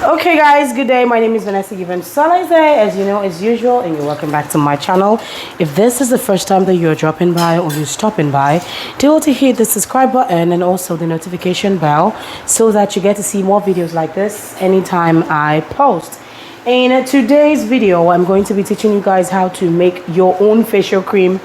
Okay guys, good day. My name is Vanessa Given Salazar, as you know, as usual, and you're welcome back to my channel. If this is the first time that you're dropping by or you're stopping by, do to hit the subscribe button and also the notification bell so that you get to see more videos like this anytime I post. In today's video, I'm going to be teaching you guys how to make your own facial cream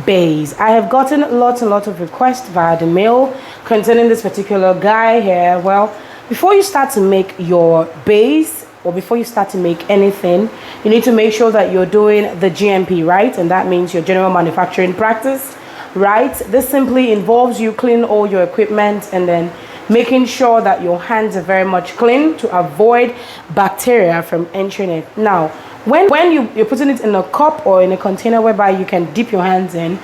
base. I have gotten lots and lots of requests via the mail concerning this particular guy here. Well, before you start to make your base or before you start to make anything, you need to make sure that you're doing the GMP, right? And that means your general manufacturing practice, right? This simply involves you cleaning all your equipment and then making sure that your hands are very much clean to avoid bacteria from entering it. Now, when you're putting it in a cup or in a container whereby you can dip your hands in,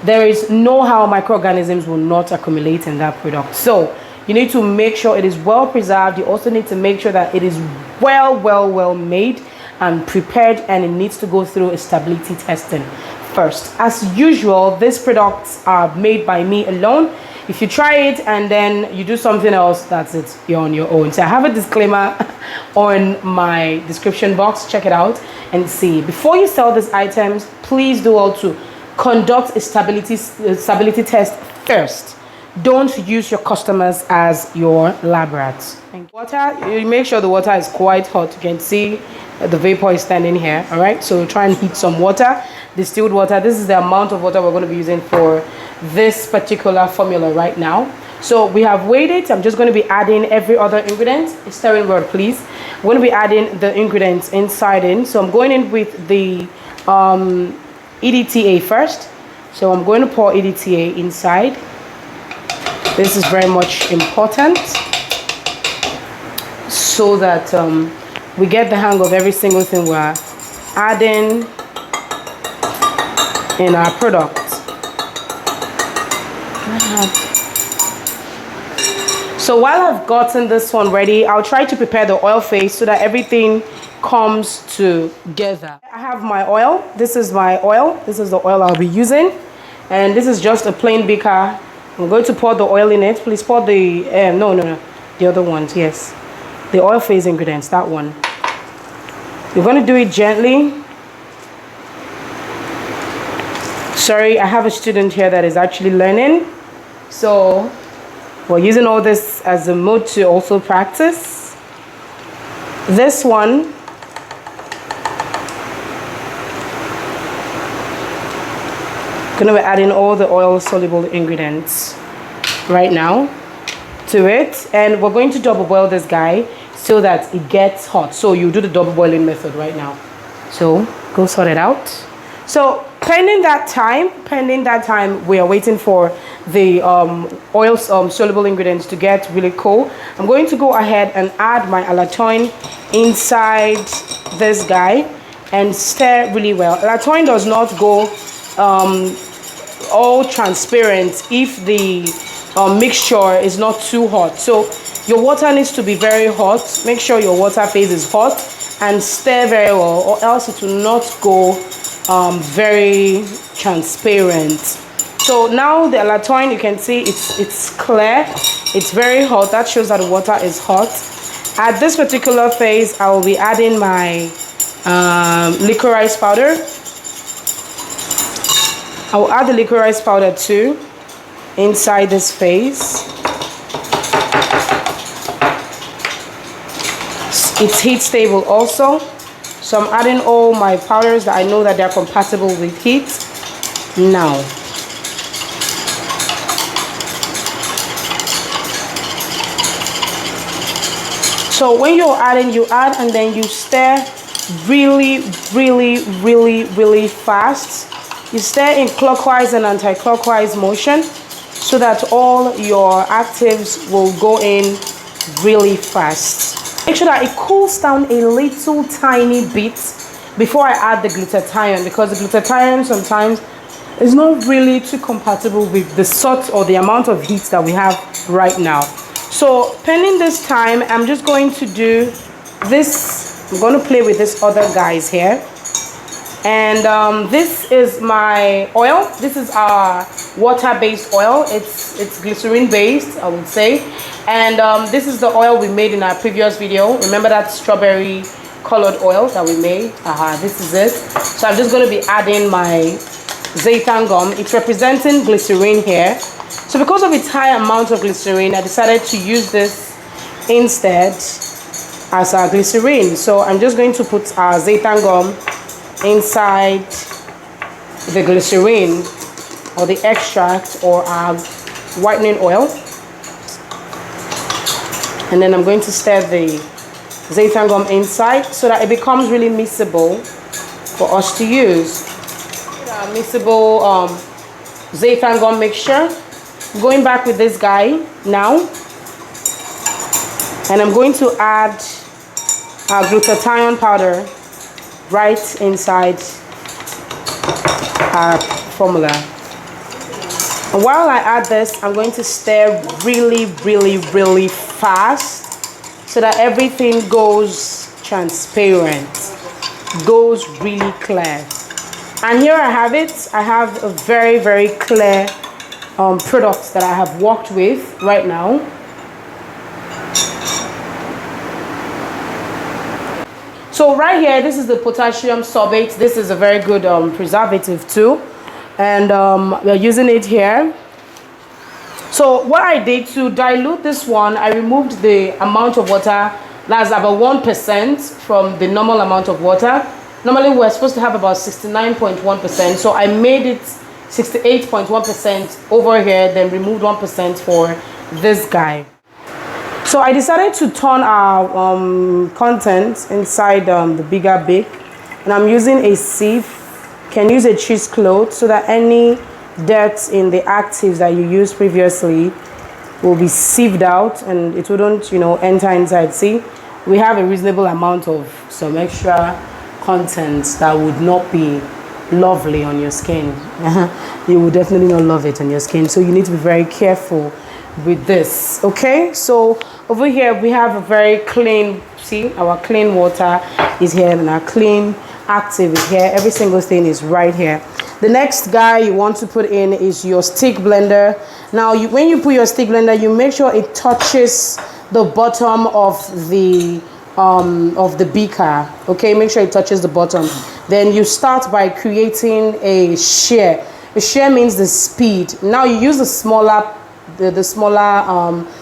there is no how microorganisms will not accumulate in that product. So you need to make sure it is well preserved. You also need to make sure that it is well made and prepared, and it needs to go through a stability testing first. As usual, these products are made by me alone. If you try it and then you do something else, that's it, you're on your own. So I have a disclaimer on my description box. Check it out and see. Before you sell these items, please do also conduct a stability test first. Don't use your customers as your lab rats. Water, you make sure the water is quite hot. You can see the vapor is standing here. All right, so try and heat some water, distilled water. This is the amount of water we're going to be using for this particular formula right now. So we have weighed it. I'm just going to be adding every other ingredient. Stirring word, please. We're going to be adding the ingredients inside in. So I'm going in with the EDTA first. So I'm going to pour EDTA inside. This is very much important so that we get the hang of every single thing we're adding in our product. So while I've gotten this one ready, I'll try to prepare the oil phase so that everything comes together. I have my oil. This is my oil. This is the oil I'll be using. And this is just a plain beaker. I'm going to pour the oil in it. Please pour the, no, the other ones, yes. The oil phase ingredients, that one. You're going to do it gently. Sorry, I have a student here that is actually learning. So we're using all this as a mode to also practice. This one, going to be adding all the oil soluble ingredients right now to it, and we're going to double boil this guy so that it gets hot. So you do the double boiling method right now, so go sort it out. So pending that time we are waiting for the oil soluble ingredients to get really cold. I'm going to go ahead and add my Allantoin inside this guy and stir really well. Allantoin does not go all transparent if the mixture is not too hot. So your water needs to be very hot. Make sure your water phase is hot and stir very well, or else it will not go very transparent. So now the Allantoin, you can see it's clear, it's very hot. That shows that the water is hot. At this particular phase, I will be adding my Liquorice powder. I will add the Liquorice powder too inside this phase. It's heat stable also. So I'm adding all my powders that I know that they're compatible with heat now. So when you're adding, you add and then you stir really fast. You stir in clockwise and anti-clockwise motion so that all your actives will go in really fast. Make sure that it cools down a little tiny bit before I add the glutathione, because the glutathione sometimes is not really too compatible with the sort or the amount of heat that we have right now. So pending this time, I'm just going to do this. I'm going to play with this other guys here. And this is my oil. This is our water-based oil. It's glycerin-based, I would say. And this is the oil we made in our previous video. Remember that strawberry colored oil that we made? This is it. So I'm just going to be adding my Xanthan Gum. It's representing glycerin here. So because of its high amount of glycerin, I decided to use this instead as our glycerin. So I'm just going to put our Xanthan Gum inside the glycerin or the extract or our whitening oil. And then I'm going to stir the Xanthan Gum inside so that it becomes really mixable for us to use. Our mixable Xanthan Gum mixture. Going back with this guy now, and I'm going to add our glutathione powder right inside our formula. And while I add this, I'm going to stir really fast so that everything goes transparent, goes really clear. And here I have it. I have a very clear product that I have worked with right now. So right here, this is the potassium sorbate. This is a very good preservative too, and we're using it here. So what I did to dilute this one, I removed the amount of water that's about 1% from the normal amount of water. Normally we're supposed to have about 69.1%, so I made it 68.1% over here, then removed 1% for this guy. So I decided to turn our contents inside the bigger bake, and I'm using a sieve. You can use a cheesecloth so that any dirt in the actives that you used previously will be sieved out and it wouldn't, you know, enter inside. See, we have a reasonable amount of some extra contents that would not be lovely on your skin. You will definitely not love it on your skin, so you need to be very careful with this. Okay, so over here we have a very clean, see, our clean water is here and our clean active is here. Every single thing is right here. The next guy you want to put in is your stick blender. Now when you put your stick blender, you make sure it touches the bottom of the beaker. Okay, make sure it touches the bottom. Then you start by creating a shear. A shear means the speed. Now you use the smaller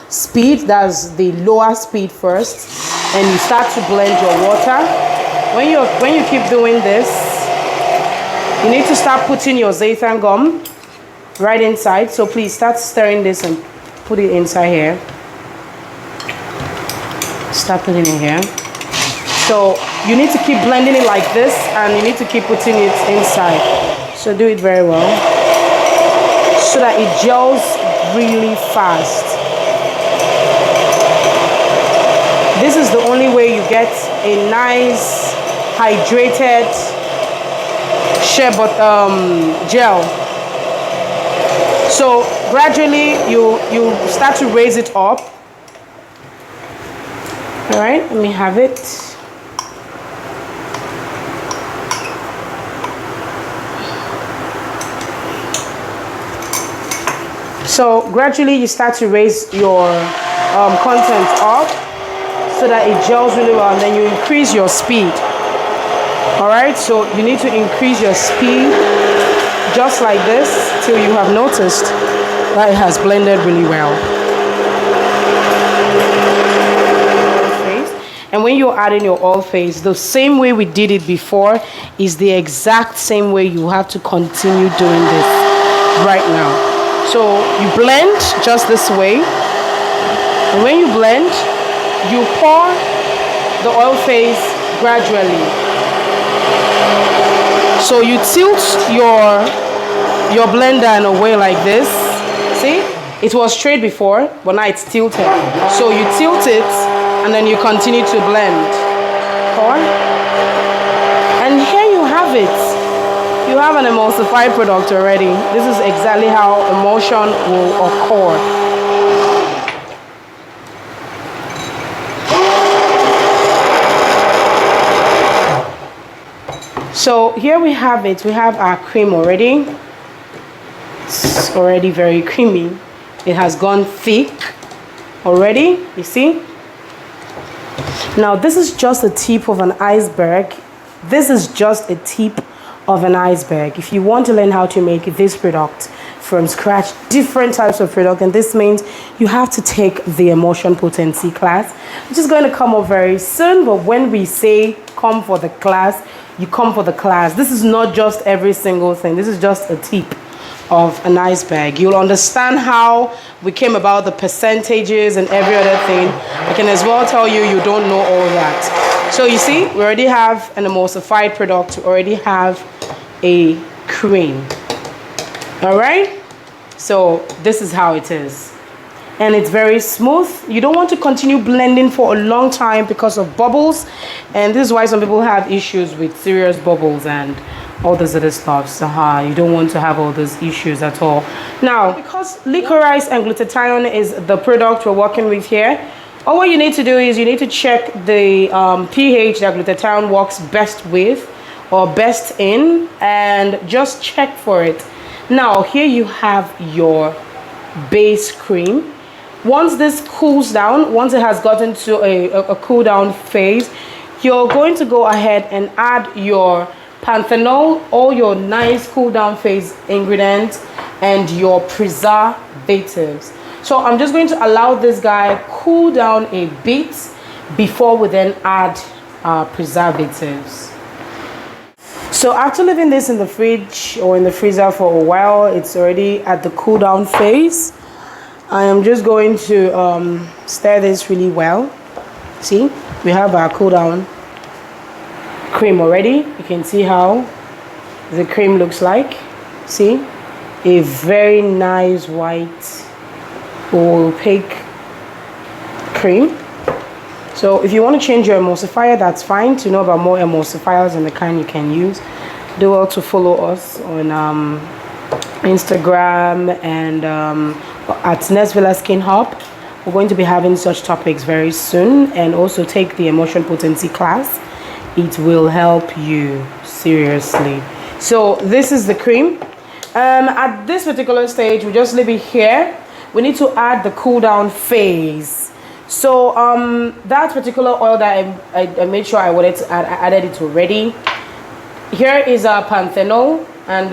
speed, that's the lower speed first, and you start to blend your water. When you keep doing this, you need to start putting your Xanthan Gum right inside. So please start stirring this and put it inside here. Start putting it here. So you need to keep blending it like this, and you need to keep putting it inside. So do it very well so that it gels really fast. This is the only way you get a nice hydrated sherbet gel. So gradually you start to raise it up. All right, let me have it. So gradually you start to raise your content up so that it gels really well, and then you increase your speed. All right, so you need to increase your speed just like this till you have noticed that it has blended really well. And when you're adding your oil phase, the same way we did it before is the exact same way you have to continue doing this right now. So you blend just this way, and when you blend, you pour the oil phase gradually. So you tilt your blender in a way like this. See, it was straight before, but now it's tilted. So you tilt it, and then you continue to blend. Pour, and here you have it. You have an emulsified product already. This is exactly how emulsion will occur. So here we have it. We have our cream already. It's already very creamy. It has gone thick already, you see. Now this is just the tip of an iceberg. This is just a tip of an iceberg. If you want to learn how to make this product from scratch, different types of product, and this means you have to take the Emulsion Potency class, which is going to come up very soon. But when we say come for the class, you come for the class. This is not just every single thing. This is just a tip of an iceberg. You'll understand how we came about the percentages and every other thing. I can as well tell you don't know all that. So you see, we already have an emulsified product. We already have a cream. All right, so this is how it is, and it's very smooth. You don't want to continue blending for a long time because of bubbles, and this is why some people have issues with serious bubbles and all this other stuff. So you don't want to have all those issues at all. Now, because Liquorice and Glutathione is the product we're working with here, all what you need to do is you need to check the pH that Glutathione works best with or best in, and just check for it. Now here you have your base cream. Once this cools down, once it has gotten to a cool down phase, you're going to go ahead and add your Panthenol, all your nice cool down phase ingredients, and your preservatives. So I'm just going to allow this guy cool down a bit before we then add our preservatives. So after leaving this in the fridge or in the freezer for a while, it's already at the cool down phase. I am just going to stir this really well. See, we have our cool down cream already. You can see how the cream looks like. See, a very nice white or opaque cream. So if you want to change your emulsifier, that's fine. To know about more emulsifiers and the kind you can use, do well to follow us on Instagram and at Nesvilla Skin Hub. We're going to be having such topics very soon, and also take the Emulsion Potency class. It will help you seriously. So this is the cream. At this particular stage, we just leave it here. We need to add the cool down phase. So that particular oil that I made sure I wanted to add, I added it already. Here is our Panthenol and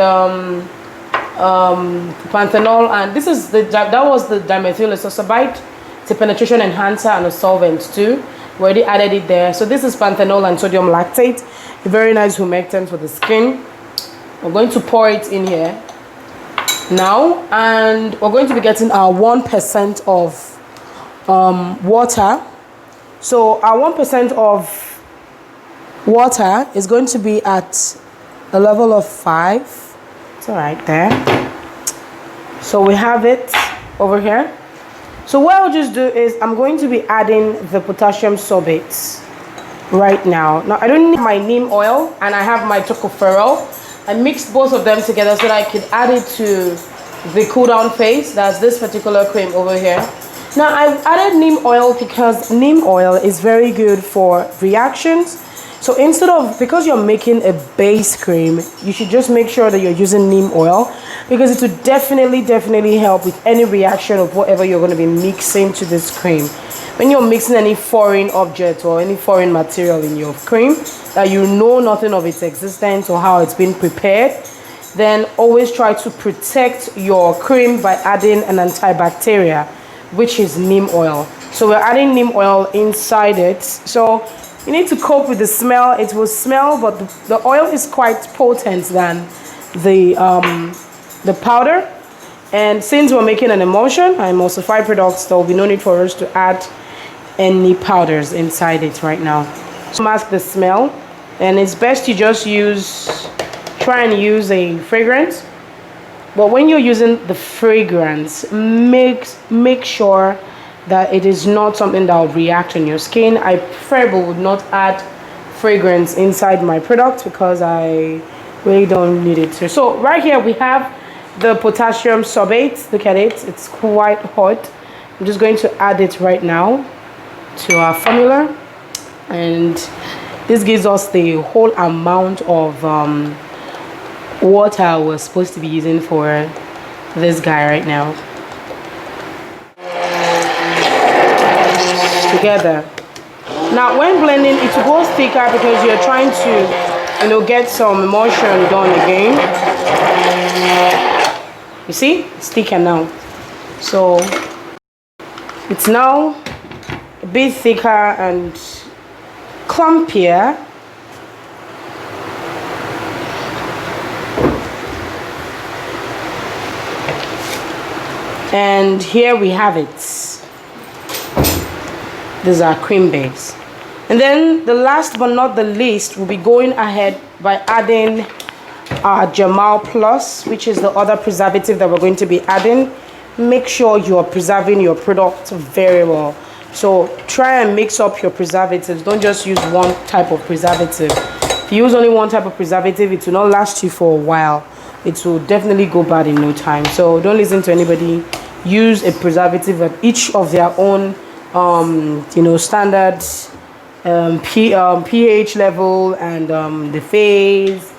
Panthenol, and this is that was the dimethyl sorbate. It's a penetration enhancer and a solvent too. We already added it there. So this is Panthenol and sodium lactate, a very nice humectant for the skin. We're going to pour it in here now, and we're going to be getting our 1% of water. So our 1% of water is going to be at a level of 5. It's all right there. So we have it over here. So what I'll just do is I'm going to be adding the potassium sorbate right now. Now I don't need my neem oil, and I have my tocopherol. I mixed both of them together so that I could add it to the cool down phase. That's this particular cream over here. Now I added neem oil because neem oil is very good for reactions. So instead of, because you're making a base cream, you should just make sure that you're using neem oil, because it will definitely help with any reaction of whatever you're going to be mixing to this cream. When you're mixing any foreign object or any foreign material in your cream that you know nothing of its existence or how it's been prepared, then always try to protect your cream by adding an antibacterial, which is neem oil. So we're adding neem oil inside it. So you need to cope with the smell. It will smell, but the oil is quite potent than the powder. And since we're making an emulsion, an emulsified product, there will be no need for us to add any powders inside it right now. So mask the smell, and it's best you just try and use a fragrance. But when you're using the fragrance, make sure that it is not something that will react on your skin. I preferably would not add fragrance inside my product because I really don't need it to. So right here we have the potassium sorbate. Look at it, it's quite hot. I'm just going to add it right now to our formula, and this gives us the whole amount of water we're supposed to be using for this guy right now together. Now when blending, it goes thicker because you're trying to, you know, get some emulsion done again. You see, it's thicker now, so it's now a bit thicker and clumpier. And here we have it. These are cream base. And then the last but not the least, we'll be going ahead by adding our Germal Plus, which is the other preservative that we're going to be adding. Make sure you are preserving your product very well. So try and mix up your preservatives. Don't just use one type of preservative. If you use only one type of preservative, it will not last you for a while. It will definitely go bad in no time. So don't listen to anybody. Use a preservative at each of their own you know, standard pH level and the phase.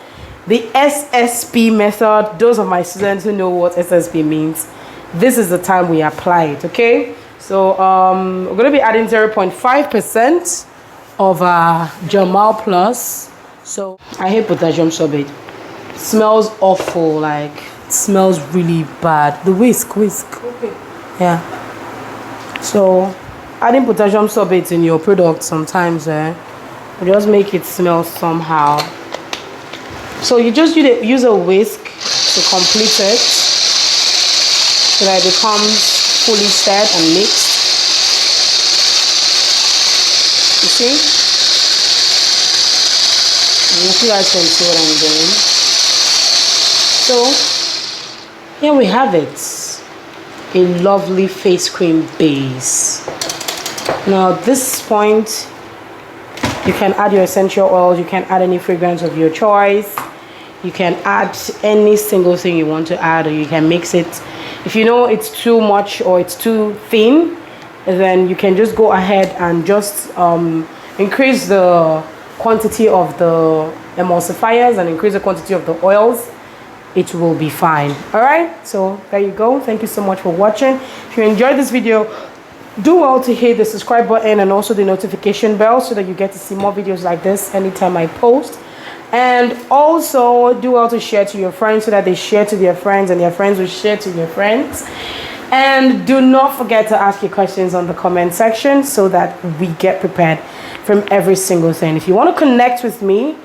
The SSP method, those of my students who know what SSP means, this is the time we apply it, okay? So we're going to be adding 0.5% of Germal Plus. So I hate potassium sorbate. It smells awful, like it smells really bad. The whisk. Okay. Yeah. So adding potassium sorbate in your product sometimes will just make it smell somehow. So you just use a whisk to complete it so that it becomes fully stirred and mixed. You see? And you guys can see what I'm doing. So here we have it, a lovely face cream base. Now at this point, you can add your essential oils, you can add any fragrance of your choice, you can add any single thing you want to add, or you can mix it. If you know it's too much or it's too thin, then you can just go ahead and just increase the quantity of the emulsifiers and increase the quantity of the oils. It will be fine. All right, so there you go. Thank you so much for watching. If you enjoyed this video, do well to hit the subscribe button and also the notification bell so that you get to see more videos like this anytime I post. And also do well to share to your friends so that they share to their friends and their friends will share to their friends. And do not forget to ask your questions on the comment section so that we get prepared from every single thing. If you want to connect with me,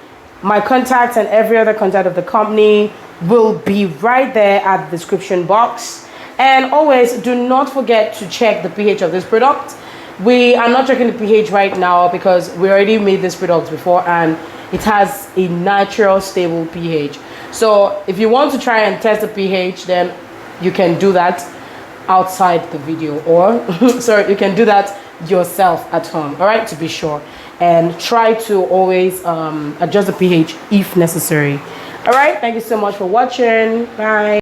my contacts and every other contact of the company will be right there at the description box. And always do not forget to check the pH of this product. We are not checking the pH right now because we already made this product before and it has a natural stable pH. So if you want to try and test the pH, then you can do that outside the video, or sorry, you can do that yourself at home, all right, to be sure. And try to always adjust the pH if necessary. All right, thank you so much for watching. Bye.